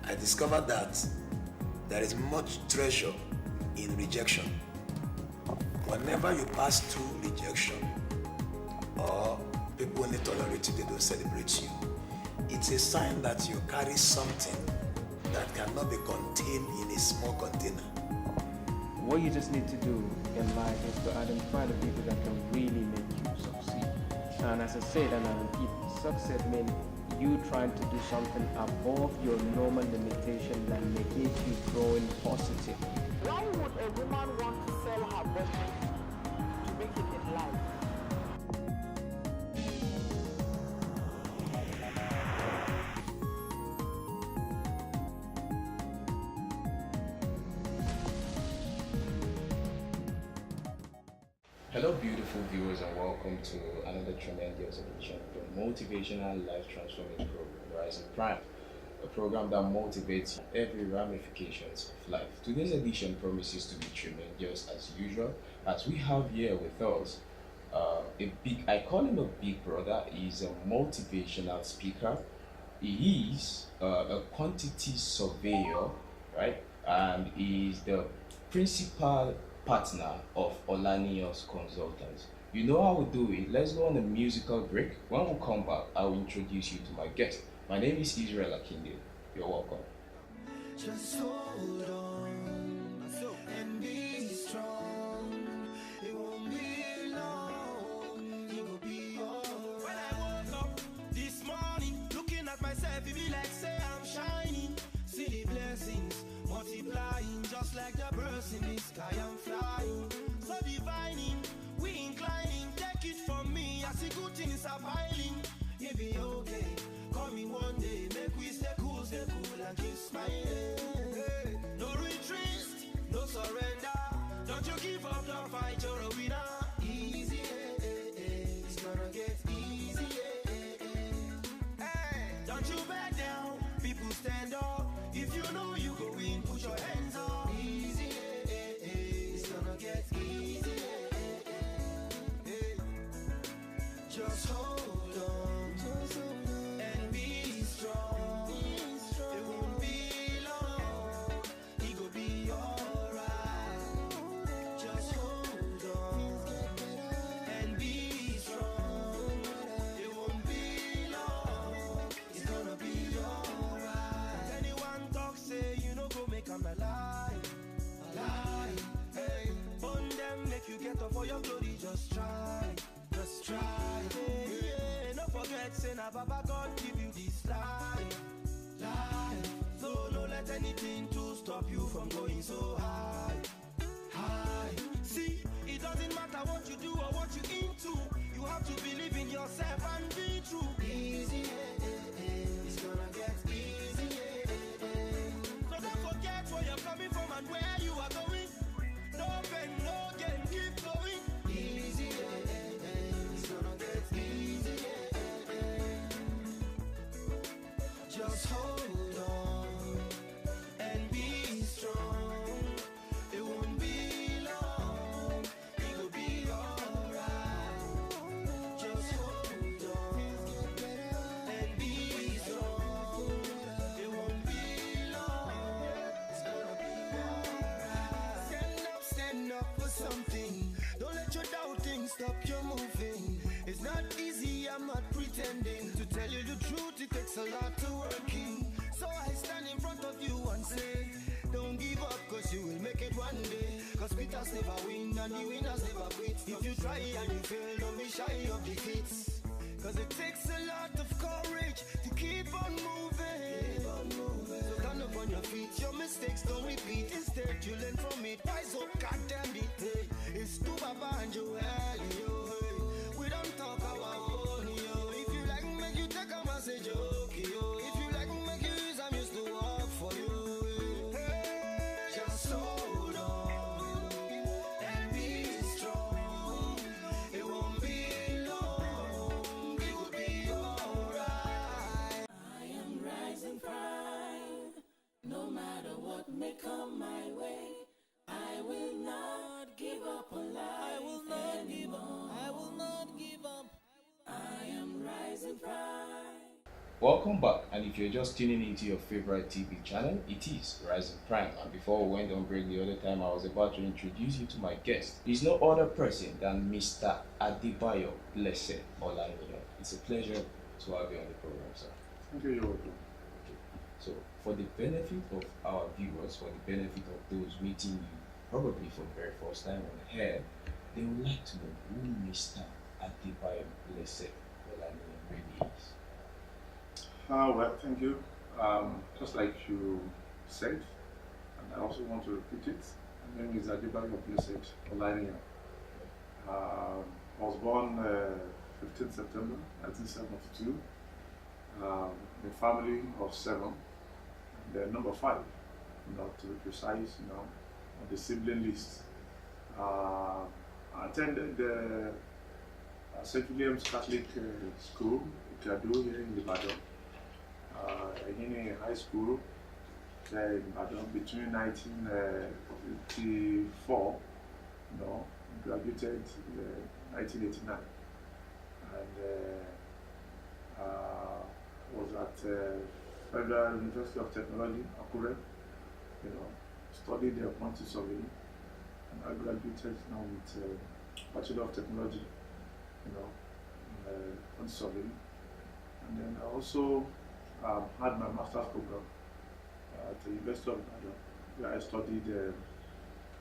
I discovered that there is much treasure in rejection. Whenever you pass through rejection or people only tolerate you, they don't celebrate you, it's a sign that you carry something that cannot be contained in a small container. What you just need to do in life is to identify the people that can really make you succeed. And as I said, and I repeat, success means you trying to do something above your normal limitation that negates you growing positive. Why would a woman want to sell her body to make it in life? Hello, beautiful viewers, and welcome to another tremendous edition of the motivational life transforming program, Rising Prime, a program that motivates every ramifications of life. Today's edition promises to be tremendous as usual, as we have here with us I call him a big brother. He's a motivational speaker. He is a quantity surveyor, right? And he's the principal partner of Olanios Consultants. You know how we do it. Let's go on a musical break. When we come back, I will introduce you to my guest. My name is Israel Akinde. You're welcome. Just hold on and be strong. It won't be long. You will be alright. When I woke up this morning, looking at myself, it be like say I'm shining. See the blessings multiplying, just like the birds in the sky. I'm flying, so divining. We inclining. Take it from me, I see good things are piling. It be okay. Call me one day, make we stay cool and keep smiling. Hey, no retreat, no surrender. Don't you give up, don't fight, you're a winner. Easy, it's gonna get easy. Hey, don't you back down, people stand up. If you know you go win, put your hands up. Easy, it's gonna get easy. Hey, just hold on. And be strong. It won't be long. It go be alright. Just hold on and be strong. It won't be long. It's gonna be alright. Anyone talk say you know go make 'em alive. Hey, on them make you get up for your glory. Just try. Hey, no forget, say na Baba God give you this life. So don't let anything to stop you from going so high. See, it doesn't matter what you do or what you into. You have to believe in yourself and be true. Easy, it's gonna get easy. So don't forget where you're coming from and where you are going. No pain, no gain, keep going. Easy, it's gonna get easy. Just hold on and be strong. It won't be long. It will be alright. Just hold on and be strong. It won't be long. It's gonna be alright. Stand up for something. Don't let your doubting stop you moving. It's not easy, I'm not pretending. To tell you the truth, it takes a lot to working. So I stand in front of you and say, don't give up, cause you will make it one day. Cause quitters never win and the winners never quit. If you try and you fail, don't be shy of defeats. Cause it takes a lot of courage to keep on moving. So stand up on your feet, your mistakes don't repeat. Instead you learn from it, rise up, goddamn it. Hey, it's too Baba and Joel, yo. Hey, we don't talk our own, yo. If you like, make you take a message, okay, yo. If you like, make you use, I'm used to work for you. Hey, just hold on and be strong. It won't be long. It will be alright. I am rising prime, no matter what may come my way. I will not give up on life. I will not give up. I will not give up. I am rising prime. Welcome back, and if you're just tuning into your favorite TV channel, it is Rising Prime. And before we went on break the other time, I was about to introduce you to my guest. He's no other person than Mr. Adebayo Blessed Olaniyan. It's a pleasure to have you on the program, sir. Thank you, you're welcome. So, for the benefit of our viewers, for the benefit of those meeting you probably for the very first time on air, they would like to know who Mr. Adebayo Blessed Olaniyan really is. Well, thank you. Just like you said, and I also want to repeat it, my name is Adebayo Blessed Olaniyan. I was born 15 September 1972 in a family of 7, and number 5, to be precise, on the sibling list. I attended the St. William's Catholic School, Ikadu, here in Ibadan. In high school in Ibadan between 1984, graduated in 1989, and was at Federal University of Technology, Akure, studied the quantity surveying, and I graduated now with Bachelor of Technology, in quantity surveying, and then I also had my master's program at the University of Ibadan, where I studied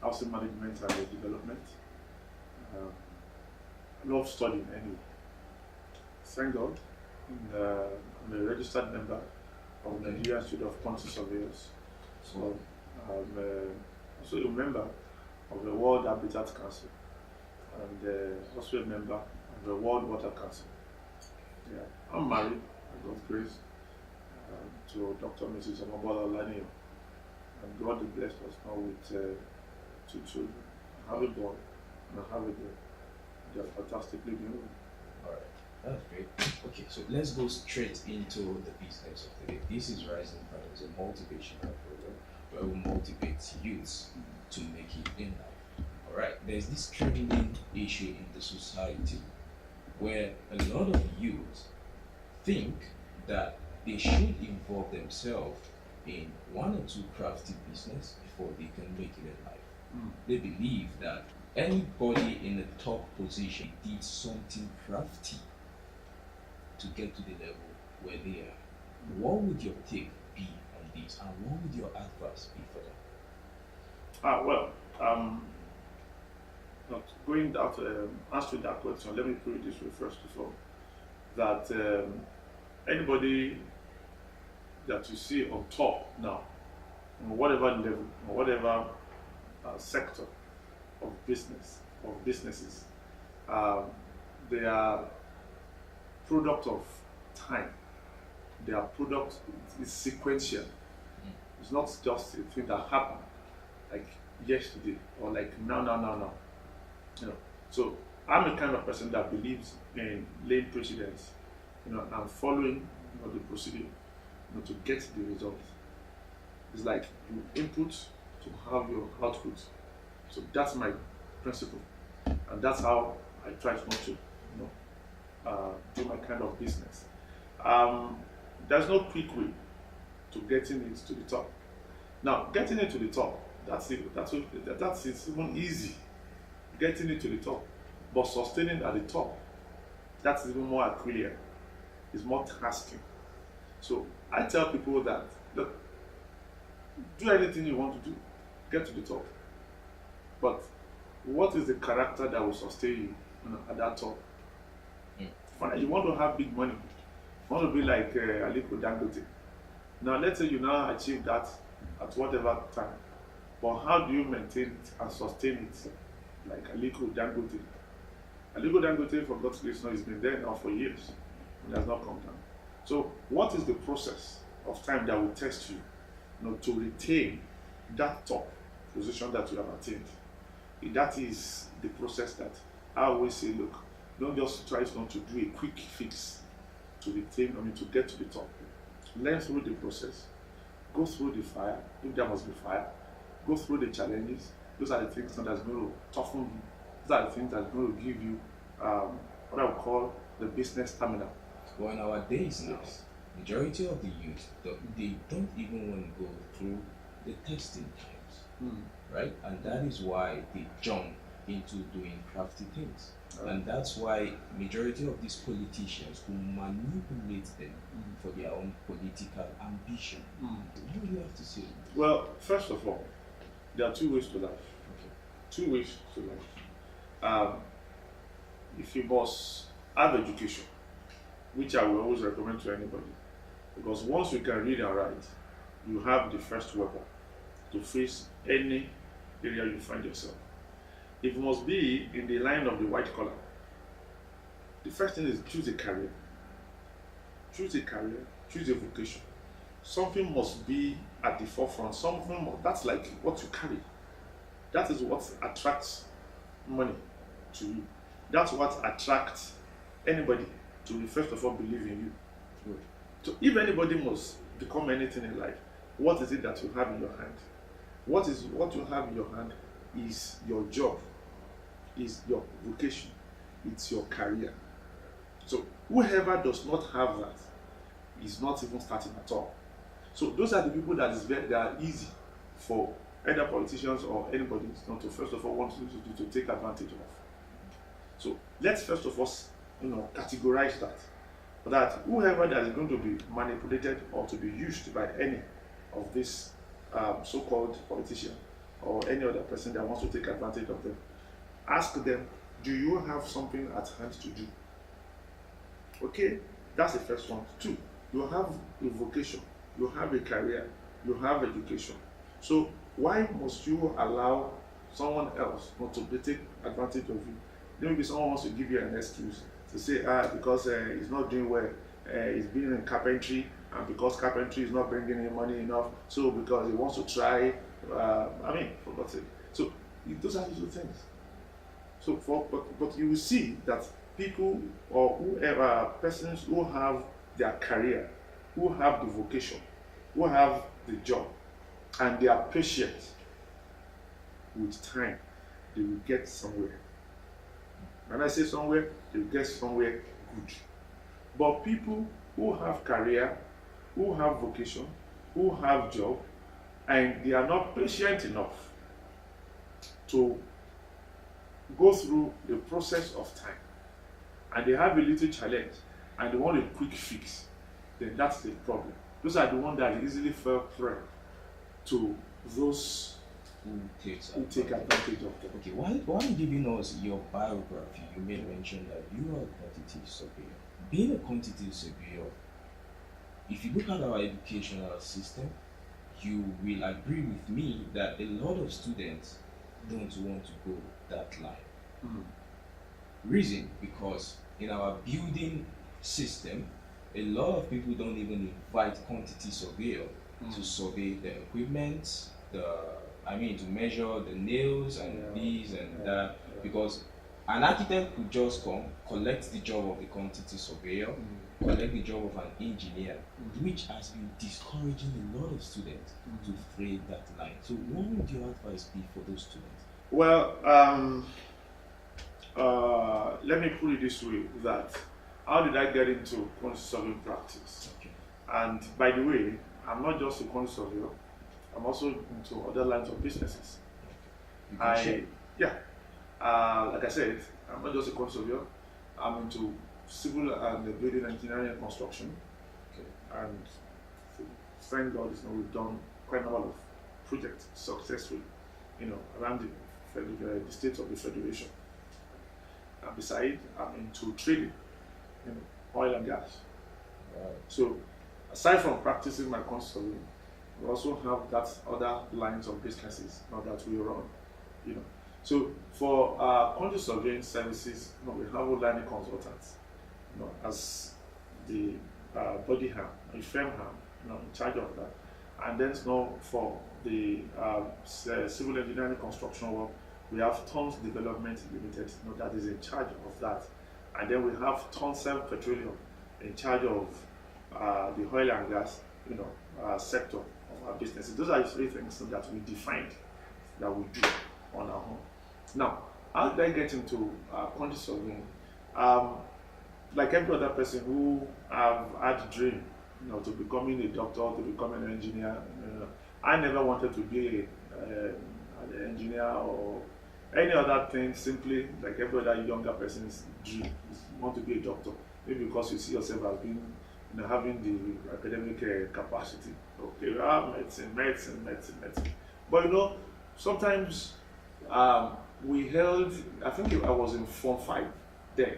housing management and development. I love studying anyway. Thank God, I'm a registered member of the Nigerian Institute of Quantity Surveyors. So I'm also a member of the World Habitat Council, and also a member of the World Water Council. Yeah, I'm married, by God's grace, to Dr. Mrs. Omobola Olaniyan, and God has blessed us now with 2 children. I have a boy and I have a girl. They're fantastically doing. Alright, that's great. Okay, so let's go straight into the business of the day. This is Rising Prime, it's a motivational program where we motivate youths to make it in life. Alright, there's this trending issue in the society where a lot of youths think that they should involve themselves in 1 or 2 crafty business before they can make it in life. They believe that anybody in a top position did something crafty to get to the level where they are. What would your take be on this, and what would your advice be for them? Not going out answering that question, let me put it this way first of all, that anybody that you see on top now, on whatever level, or whatever sector of businesses, they are product of time. They are product is sequential. It's not just a thing that happened like yesterday or like now. So I'm a kind of person that believes in laying precedence, and following the procedure, to get the result. It's like you input to have your output. So that's my principle, and that's how I try not to, do my kind of business. There's no quick way to getting it to the top. Now, getting it to the top, that's even easy. Getting it to the top, but sustaining at the top, that's even more Aquilian. It's more tasking. So I tell people that, look, do anything you want to do, get to the top. But what is the character that will sustain you, at that top? You want to have big money. You want to be like Aliko Dangote. Now let's say you now achieve that at whatever time. But how do you maintain it and sustain it like Aliko Dangote? Aliko Dangote, for God's grace, has been there now for years. It has not come down. So what is the process of time that will test you, to retain that top position that you have attained? That is the process that I always say, look, don't just try not to do a quick fix to retain, to get to the top. Learn through the process, go through the fire, if there must be fire, go through the challenges. Those are the things that's going to toughen you. Those are the things that's going to give you what I would call the business stamina. Well, nowadays now, Majority of the youth, they don't even want to go through the testing times, right? And that is why they jump into doing crafty things. And that's why majority of these politicians who manipulate them for their own political ambition. What do you have to say? Well, first of all, there are two ways to life. Okay. Two ways to life. If you must have education, which I will always recommend to anybody, because once you can read and write, you have the first weapon to face any area you find yourself. It must be in the line of the white collar. The first thing is choose a career. Choose a career, choose a vocation. Something must be at the forefront. That's like what you carry. That is what attracts money to you. That's what attracts anybody to first of all believe in you. Good. So if anybody must become anything in life, what is it that you have in your hand? What you have in your hand is your job, is your vocation, it's your career. So whoever does not have that is not even starting at all. So those are the people that are easy for either politicians or anybody not to first of all want to take advantage of. So let's first of all categorize that whoever that is going to be manipulated or to be used by any of these so-called politician or any other person that wants to take advantage of them, ask them, do you have something at hand to do? Okay, that's the first one. Two, you have a vocation, you have a career, you have education. So why must you allow someone else not to take advantage of you? Maybe someone wants to give you an excuse to say, because he's not doing well, he's been in carpentry, and because carpentry is not bringing in money enough, so because he wants to try, for God's sake. So those are the two things. So but you will see that people or whoever persons who have their career, who have the vocation, who have the job, and they are patient with time, they will get somewhere. When I say somewhere, they will get somewhere good. But people who have career, who have vocation, who have job, and they are not patient enough to go through the process of time, and they have a little challenge, and they want a quick fix, then that's the problem. Those are the ones that easily fall prey to those who take advantage of them. Okay, while giving us your biography, you made mention that you are a quantity surveyor. Being a quantity surveyor, if you look at our educational system, you will agree with me that a lot of students don't want to go that line. Reason, because in our building system, a lot of people don't even invite quantity surveyor to survey the equipment, to measure the nails and this and that, because an architect could just come, collect the job of the quantity surveyor, collect the job of an engineer, which has been discouraging a lot of students to thread that line. So what would your advice be for those students? Well, let me put it this way, that how did I get into quantity surveying practice? Okay. And by the way, I'm not just a quantity surveyor, I'm also into other lines of businesses. You can share. Like I said, I'm not just a quantity surveyor, I'm into civil and building engineering and construction. Okay. And thank God, we've done quite a lot of projects successfully, around the states of the Federation. And besides, I'm into trading, oil and gas. Right. So, aside from practicing my consulting, we also have that other lines of businesses that we run. So for quantity surveying services, we have learning consultants, as the body hand, a firm hand, in charge of that. And then for the civil engineering construction work, we have Tons Development Limited, that is in charge of that. And then we have Tonsel Petroleum in charge of the oil and gas, sector of our businesses. Those are the three things that we defined that we do on our own. Now, how did I get into quantity surveying? Like every other person who have had a dream, to becoming a doctor, to becoming an engineer. I never wanted to be an engineer or any other thing. Simply like every other younger person's dream is want to be a doctor. Maybe because you see yourself as being, having the academic capacity. Okay, medicine. But sometimes we held. I think I was in Form 5 then,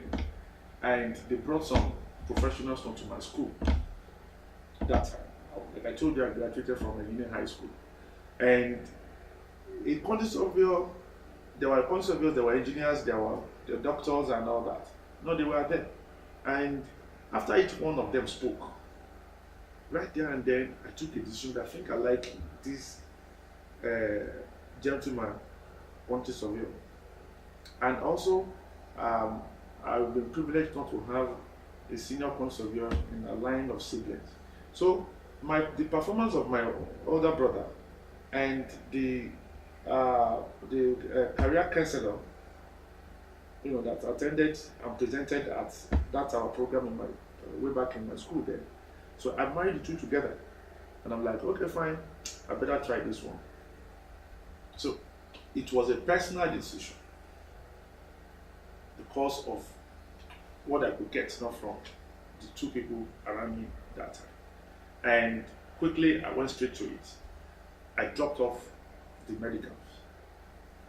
and they brought some professionals onto my school. That time, like I told you, I graduated from a union high school, and in Condisobio, there were conservators, there were engineers, there were doctors, and all that. No, they were there, and after each one of them spoke, right there and then, I took a decision that I think I like this gentleman, Condisobio, and also I've been privileged not to have a senior conservator in a line of siblings. So the performance of my older brother and the career counselor, that attended and presented at that our program in my way back in my school then. So I married the two together, and I'm like, okay, fine, I better try this one. So it was a personal decision because of what I could get, not from the two people around me that time. And quickly I went straight to it. I dropped off the medicals.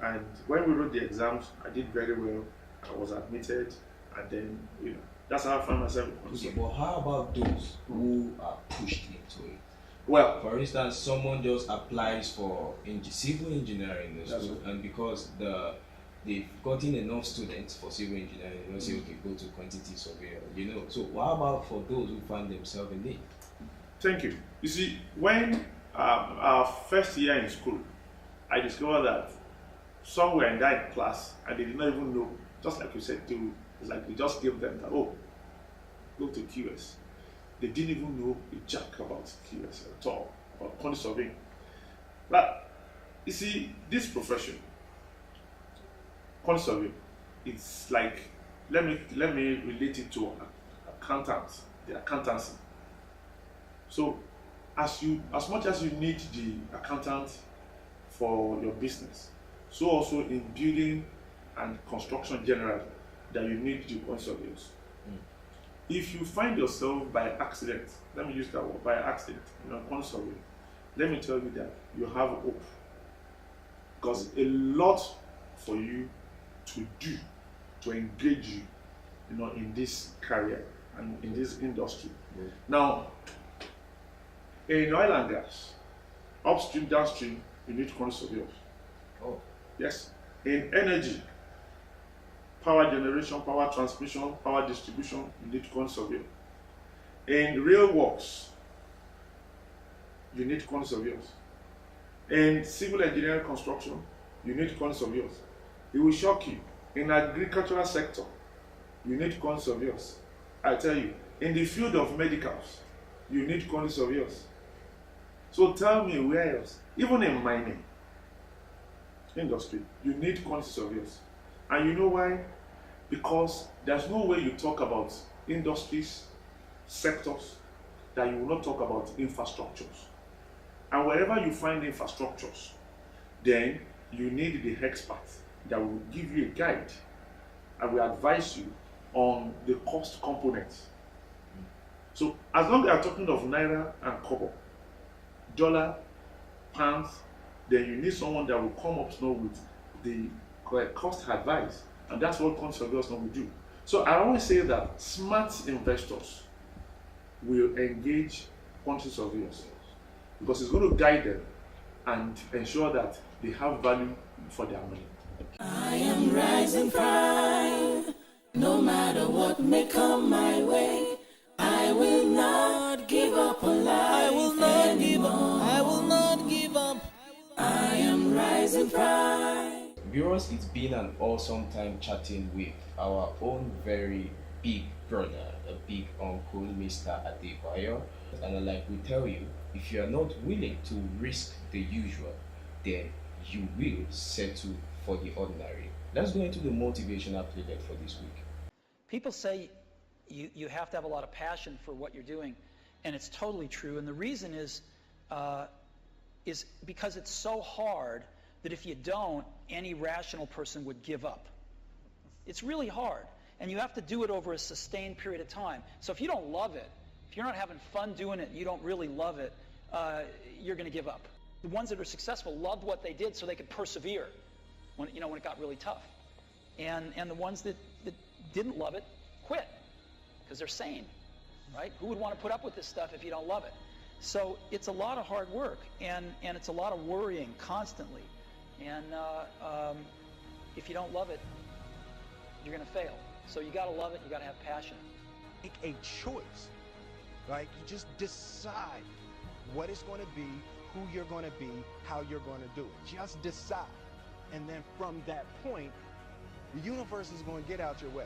And when we wrote the exams, I did very well. I was admitted, and then, that's how I found myself. Okay, but how about those who are pushed into it? Well, for instance, someone just applies for civil engineering in school, and because they've gotten enough students for civil engineering, say, okay, go to quantity surveyor, So how about for those who find themselves in it? Thank you. You see, when our first year in school, I discovered that some were in that class and they did not even know, just like you said, it's like they just gave them that, go to QS. They didn't even know a jack about QS at all, about quantity surveying. But you see, this profession, quantity surveying, it's like, let me relate it to accountants, the accountancy. So as much as you need the accountant for your business, so also in building and construction generally, that you need the quantity surveyors. If you find yourself by accident, let me use that word, by accident, quantity surveying, let me tell you that you have hope. Because a lot for you to do, to engage you, in this career and in this industry. Now, in oil and gas, upstream, downstream, you need quantity surveyors. Oh. Yes. In energy, power generation, power transmission, power distribution, you need quantity surveyors. In rail works, you need quantity surveyors. In civil engineering construction, you need quantity surveyors. It will shock you. In agricultural sector, you need quantity surveyors. I tell you, in the field of medicals, you need quantity surveyors. So tell me where else? Even in mining industry, you need quantity surveyors. And you know why? Because there's no way you talk about industries, sectors, that you will not talk about infrastructures. And wherever you find infrastructures, then you need the experts that will give you a guide and will advise you on the cost components. So as long as you're talking of naira and kobo, dollar, pounds, then you need someone that will come up with the cost advice, and that's what quantity surveyors will do. So I always say that smart investors will engage quantity surveyors because it's going to guide them and ensure that they have value for their money. I am rising prime, no matter what may come my way. I will not give up on life. I will not give up. I will not give up. I am rising prime. Viewers, it's been an awesome time chatting with our own very big brother, a big uncle, Mr. Adebayo. And like we tell you, if you are not willing to risk the usual, then you will settle for the ordinary. Let's go into the motivational playback for this week. People say you have to have a lot of passion for what you're doing. and it's totally true. And the reason is because it's so hard that if you don't, any rational person would give up. It's really hard, and you have to do it over a sustained period of time. So if you don't love it, if you're not having fun doing it, you don't really love it, you're going to give up. The ones that are successful loved what they did so they could persevere when it got really tough. And the ones that didn't love it quit because they're sane, right? Who would want to put up with this stuff if you don't love it? So it's a lot of hard work, and it's a lot of worrying constantly. And if you don't love it, you're going to fail. So you got to love it. You got to have passion. Make a choice. Like, you just decide what it's going to be, who you're going to be, how you're going to do it. Just decide. And then from that point, the universe is going to get out your way.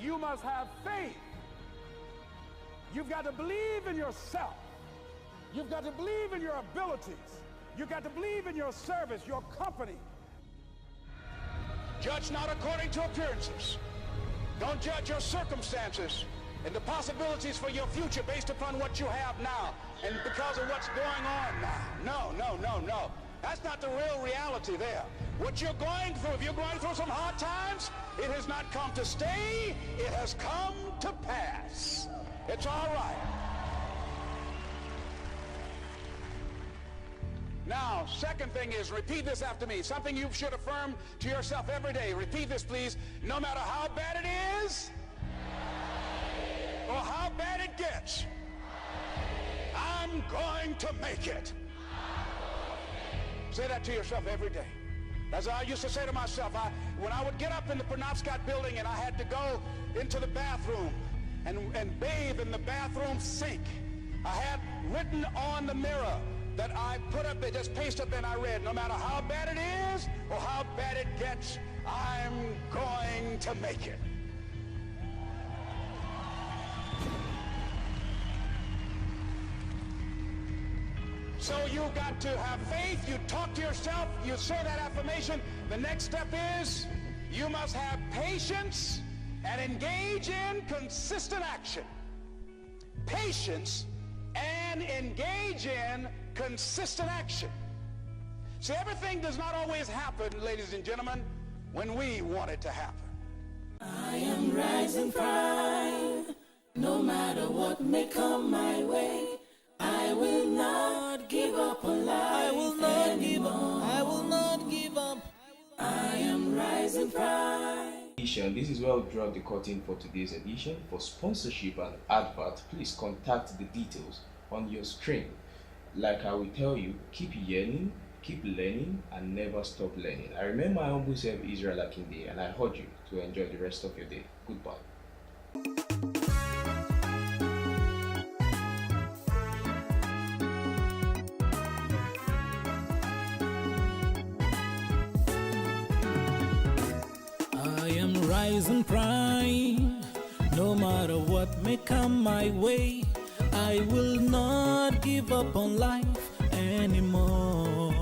You must have faith. You've got to believe in yourself. You've got to believe in your abilities. You've got to believe in your service, your company. Judge not according to appearances. Don't judge your circumstances and the possibilities for your future based upon what you have now and because of what's going on now. No. That's not the real reality there. What you're going through, if you're going through some hard times, it has not come to stay, it has come to pass. It's all right. Now, second thing is, repeat this after me. Something you should affirm to yourself every day. Repeat this, please. No matter how bad it is, or how bad it gets, I'm going to make it. Say that to yourself every day. As I used to say to myself, when I would get up in the Penobscot building and I had to go into the bathroom and bathe in the bathroom sink, I had written on the mirror that I put up there, just paste up and I read, no matter how bad it is or how bad it gets, I'm going to make it. So you got to have faith, you talk to yourself, you say that affirmation. The next step is you must have patience and engage in consistent action. Patience and engage in consistent action. See, everything does not always happen, ladies and gentlemen, when we want it to happen. I am rising pride, no matter what may come my way. I will not give up on life. I will not give up. I will not give up. I am rising pride. This is where I'll draw the curtain for today's edition. For sponsorship and advert, please contact the details on your screen. Like I will tell you, keep yearning, keep learning, and never stop learning. I remain my humble self, Israel Akinde, and I urge you to enjoy the rest of your day. Goodbye. Rise and prime, no matter what may come my way. I will not give up on life anymore.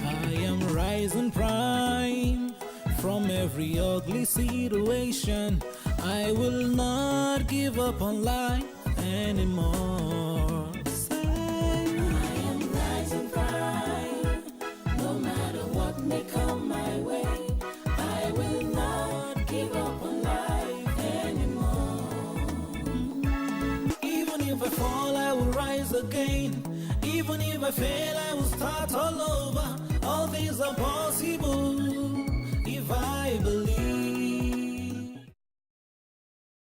I am rising prime from every ugly situation. I will not give up on life anymore. I am rising prime, no matter what may come my way. I will not give up on life anymore. Even if I fall, I will rise again. Even if I fail, I will start all over. All things are possible